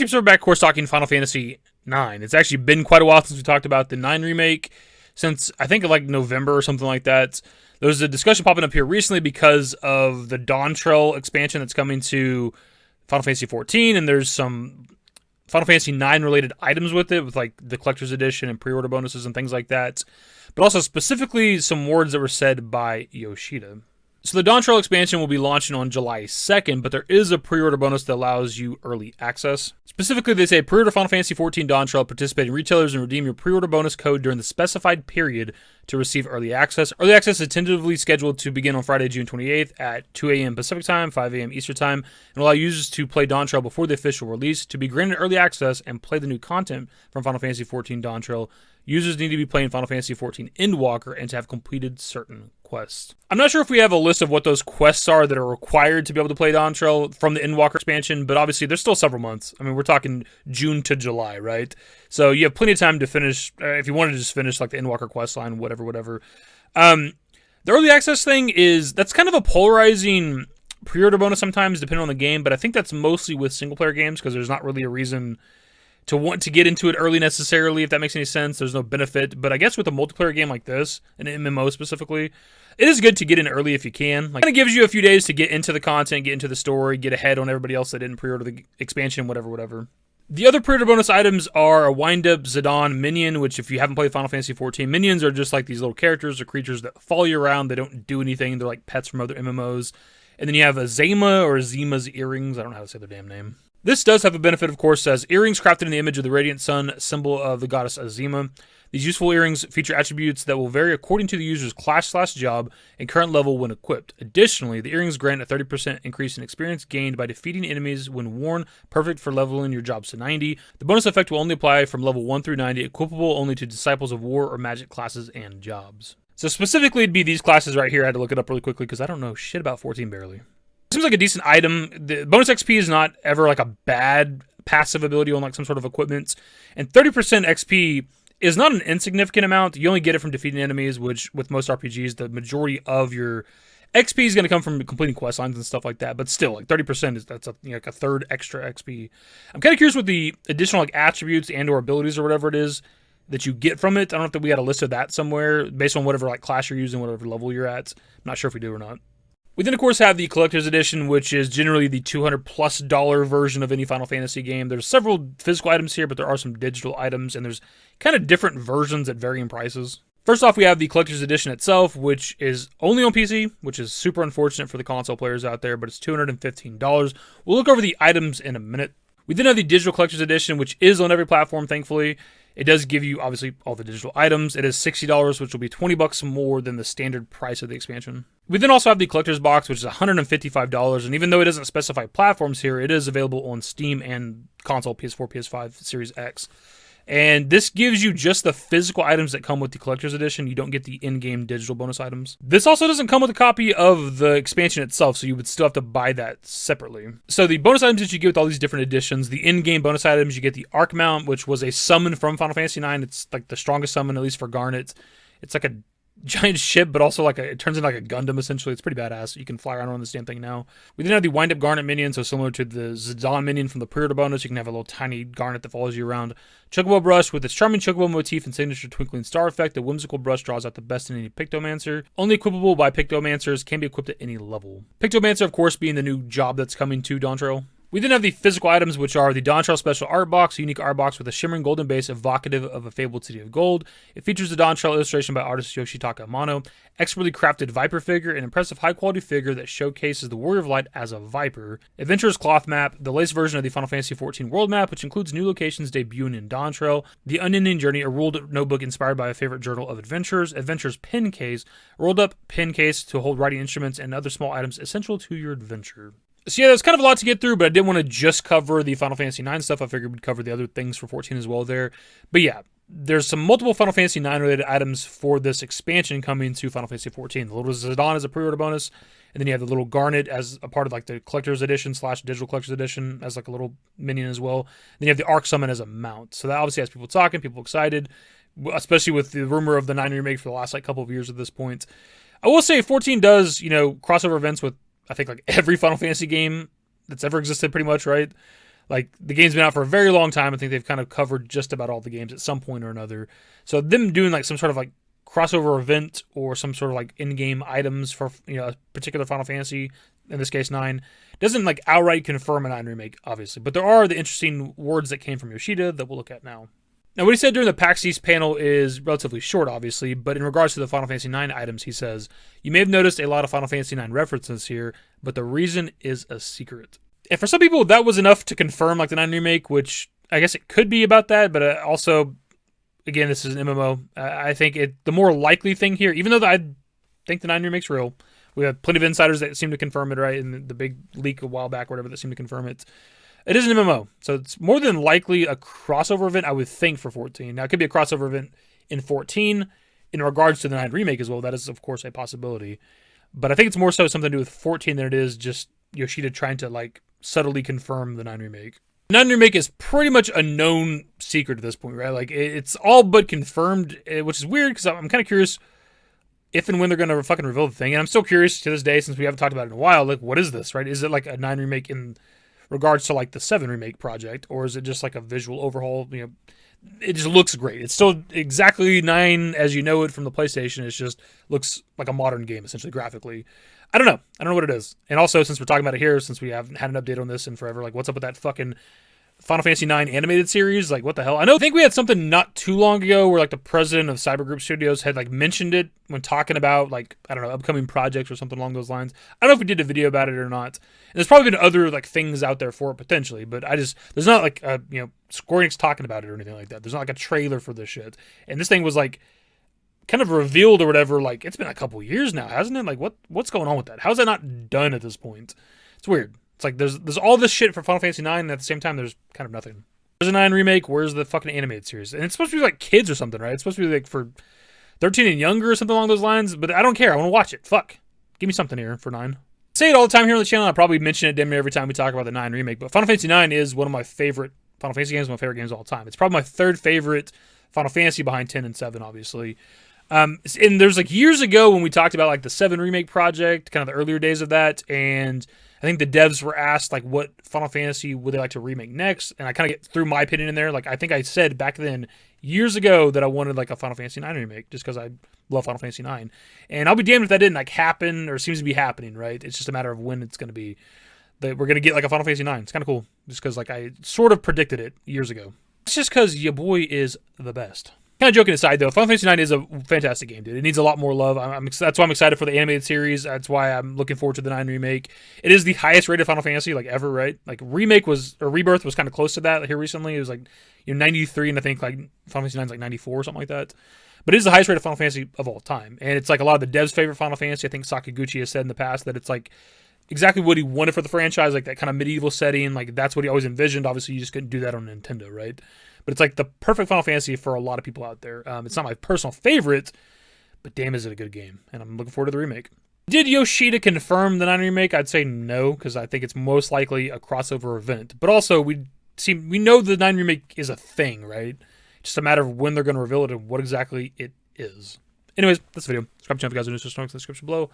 Team Server back, of course, talking Final Fantasy IX. It's actually been quite a while since we talked about the 9 remake, since I think like November or something like that. There was a discussion popping up here recently because of the Dawntrail expansion that's coming to Final Fantasy XIV, and there's some Final Fantasy IX related items with it, with like the collector's edition and pre-order bonuses and things like that. But also specifically some words that were said by Yoshida. So the Dawntrail expansion will be launching on July 2nd, but there is a pre-order bonus that allows you early access. Specifically, they say pre-order Final Fantasy XIV Dawntrail, participating retailers, and redeem your pre-order bonus code during the specified period to receive early access. Early access is tentatively scheduled to begin on Friday, June 28th at 2 a.m. Pacific Time, 5 a.m. Eastern Time, and allow users to play Dawntrail before the official release. To be granted early access and play the new content from Final Fantasy XIV Dawntrail, users need to be playing Final Fantasy XIV Endwalker and to have completed certain quests. I'm not sure if we have a list of what those quests are that are required to be able to play Dawntrail from the Endwalker expansion, but obviously there's still several months. I mean, we're talking June to July, right? So you have plenty of time to finish, if you wanted to just finish like the Endwalker quest line, whatever. The early access thing that's kind of a polarizing pre-order bonus sometimes, depending on the game, but I think that's mostly with single-player games because there's not really a reason to want to get into it early necessarily, if that makes any sense. There's no benefit. But I guess with a multiplayer game like this, an MMO specifically, it is good to get in early if you can. Like, it kind of gives you a few days to get into the content, get into the story, get ahead on everybody else that didn't pre-order the expansion, whatever. The other pre-order bonus items are a wind-up Zidane minion, which if you haven't played Final Fantasy XIV, minions are just like these little characters or creatures that follow you around. They don't do anything. They're like pets from other MMOs. And then you have a Zema or Zima's earrings. I don't know how to say their damn name. This does have a benefit, of course, as earrings crafted in the image of the Radiant Sun, symbol of the goddess Azima. These useful earrings feature attributes that will vary according to the user's class/job and current level when equipped. Additionally, the earrings grant a 30% increase in experience gained by defeating enemies when worn, perfect for leveling your jobs to 90. The bonus effect will only apply from level 1 through 90, equipable only to Disciples of War or Magic classes and jobs. So specifically, it'd be these classes right here. I had to look it up really quickly because I don't know shit about 14 barely. Seems like a decent item. The bonus XP is not ever like a bad passive ability on like some sort of equipment, and 30% XP is not an insignificant amount. You only get it from defeating enemies, which with most RPGs, the majority of your XP is going to come from completing quest lines and stuff like that. But still, like 30% that's like a third extra XP. I'm kind of curious with the additional like attributes and/or abilities or whatever it is that you get from it. I don't know if we got a list of that somewhere based on whatever like class you're using, whatever level you're at. I'm not sure if we do or not. We then, of course, have the Collector's Edition, which is generally the $200+ version of any Final Fantasy game. There's several physical items here, but there are some digital items, and there's kind of different versions at varying prices. First off, we have the Collector's Edition itself, which is only on PC, which is super unfortunate for the console players out there, but it's $215. We'll look over the items in a minute. We then have the Digital Collector's Edition, which is on every platform, thankfully. It does give you, obviously, all the digital items. It is $60, which will be $20 more than the standard price of the expansion. We then also have the Collector's Box, which is $155, and even though it doesn't specify platforms here, it is available on Steam and console, PS4, PS5, Series X. And this gives you just the physical items that come with the Collector's Edition. You don't get the in-game digital bonus items. This also doesn't come with a copy of the expansion itself, so you would still have to buy that separately. So the bonus items that you get with all these different editions, the in-game bonus items, you get the Arc Mount, which was a summon from Final Fantasy IX. It's like the strongest summon, at least for Garnet. It's like a giant ship, but also like it turns into like a Gundam essentially. It's pretty badass. You can fly around on this damn thing now. We then have the Wind Up Garnet minion, so similar to the Zidane minion from the pre-order bonus. You can have a little tiny Garnet that follows you around. Chocobo Brush with its charming Chocobo motif and signature twinkling star effect. The whimsical brush draws out the best in any Pictomancer. Only equipable by Pictomancers, can be equipped at any level. Pictomancer, of course, being the new job that's coming to Dawntrail. We then have the physical items, which are the Dawntrail Special Art Box, a unique art box with a shimmering golden base evocative of a fabled city of gold. It features the Dawntrail illustration by artist Yoshitaka Amano, expertly crafted Viper figure, an impressive high-quality figure that showcases the Warrior of Light as a Viper. Adventurer's Cloth Map, the latest version of the Final Fantasy XIV World Map, which includes new locations debuting in Dawntrail. The Unending Journey, a ruled notebook inspired by a favorite journal of adventurers. Adventurer's Pen Case, a rolled-up pen case to hold writing instruments and other small items essential to your adventure. So yeah, there's kind of a lot to get through, but I didn't want to just cover the Final Fantasy IX stuff. I figured we'd cover the other things for 14 as well there. But yeah, there's some multiple Final Fantasy IX related items for this expansion coming to Final Fantasy XIV. The little Zidane is a pre-order bonus, and then you have the little Garnet as a part of like the Collector's Edition / Digital Collector's Edition as like a little minion as well. Then you have the Arc Summon as a mount. So that obviously has people talking, people excited, especially with the rumor of the 9 remake for the last like couple of years at this point. I will say 14 does, crossover events with I think like every Final Fantasy game that's ever existed pretty much, right? Like, the game's been out for a very long time. I think they've kind of covered just about all the games at some point or another. So them doing like some sort of like crossover event or some sort of like in-game items for, you know, a particular Final Fantasy, in this case 9, doesn't like outright confirm a 9 remake, obviously. But there are the interesting words that came from Yoshida that we'll look at now. Now, what he said during the PAX East panel is relatively short, obviously, but in regards to the Final Fantasy IX items, he says, "You may have noticed a lot of Final Fantasy IX references here, but the reason is a secret." And for some people, that was enough to confirm like the 9 remake, which I guess it could be about that, but also, again, this is an MMO. I think the more likely thing here, even though I think the 9 remake's real, we have plenty of insiders that seem to confirm it, right? And the big leak a while back, or whatever, that seemed to confirm it. It is an MMO, so it's more than likely a crossover event, I would think, for 14. Now, it could be a crossover event in 14 in regards to the 9 remake as well. That is, of course, a possibility. But I think it's more so something to do with 14 than it is just Yoshida trying to like subtly confirm the 9 remake. 9 remake is pretty much a known secret at this point, right? Like, it's all but confirmed, which is weird because I'm kind of curious if and when they're going to fucking reveal the thing. And I'm still curious to this day, since we haven't talked about it in a while, like, what is this, right? Is it like a 9 remake in regards to like the 7 remake project, or is it just like a visual overhaul? You know, it just looks great. It's still exactly 9 as you know it from the PlayStation. It just looks like a modern game, essentially, graphically. I don't know what it is. And also, since we're talking about it here, since we haven't had an update on this in forever, like, what's up with that fucking Final Fantasy IX animated series? Like, what the hell? I think we had something not too long ago where like the president of Cyber Group Studios had like mentioned it when talking about like, I don't know, upcoming projects or something along those lines. I don't know if we did a video about it or not. And there's probably been other like things out there for it potentially, but there's not like Square Enix talking about it or anything like that. There's not like a trailer for this shit. And this thing was like kind of revealed or whatever. Like, it's been a couple years now, hasn't it? Like, what's going on with that? How's that not done at this point? It's weird. It's like there's all this shit for Final Fantasy IX, and at the same time, there's kind of nothing. There's a 9 remake. Where's the fucking animated series? And it's supposed to be like kids or something, right? It's supposed to be like for 13 and younger or something along those lines. But I don't care. I want to watch it. Fuck. Give me something here for 9. I say it all the time here on the channel. I probably mention it damn near every time we talk about the 9 remake. But Final Fantasy IX is one of my favorite Final Fantasy games. One of my favorite games of all time. It's probably my third favorite Final Fantasy behind 10 and 7, obviously. And there's like years ago when we talked about like the 7 remake project, kind of the earlier days of that, and I think the devs were asked like what Final Fantasy would they like to remake next, and I kind of threw my opinion in there. Like, I think I said back then years ago that I wanted like a Final Fantasy IX remake just because I love Final Fantasy IX, and I'll be damned if that didn't like happen or seems to be happening. Right? It's just a matter of when it's going to be that we're going to get like a Final Fantasy IX. It's kind of cool just because like I sort of predicted it years ago. It's just because your boy is the best. Kind of joking aside, though, Final Fantasy IX is a fantastic game, dude. It needs a lot more love. That's why I'm excited for the animated series. That's why I'm looking forward to the 9 remake. It is the highest rated Final Fantasy like ever, right? Like Rebirth was kind of close to that here recently. It was like 93, and I think like Final Fantasy IX is like 94 or something like that. But it is the highest rated Final Fantasy of all time, and it's like a lot of the devs' favorite Final Fantasy. I think Sakaguchi has said in the past that it's like exactly what he wanted for the franchise, like that kind of medieval setting. Like, that's what he always envisioned. Obviously, you just couldn't do that on Nintendo, right? But it's like the perfect Final Fantasy for a lot of people out there. It's not my personal favorite, but damn, is it a good game. And I'm looking forward to the remake. Did Yoshida confirm the 9 remake? I'd say no, because I think it's most likely a crossover event. But also, we know the 9 remake is a thing, right? Just a matter of when they're going to reveal it and what exactly it is. Anyways, that's the video. Subscribe to the channel if you guys are new, so in the description below.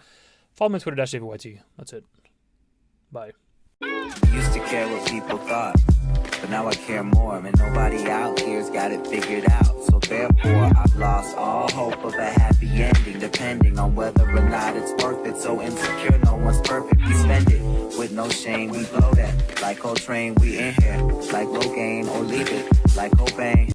Follow me on Twitter, _DavidYT. That's it. Bye. Used to care what people thought, but now I care more, and nobody out here's got it figured out. So therefore, I've lost all hope of a happy ending, depending on whether or not it's worth it. So insecure, no one's perfect. We spend it with no shame. We blow that like Coltrane. We in here like Rogaine, or leave it like Cobain.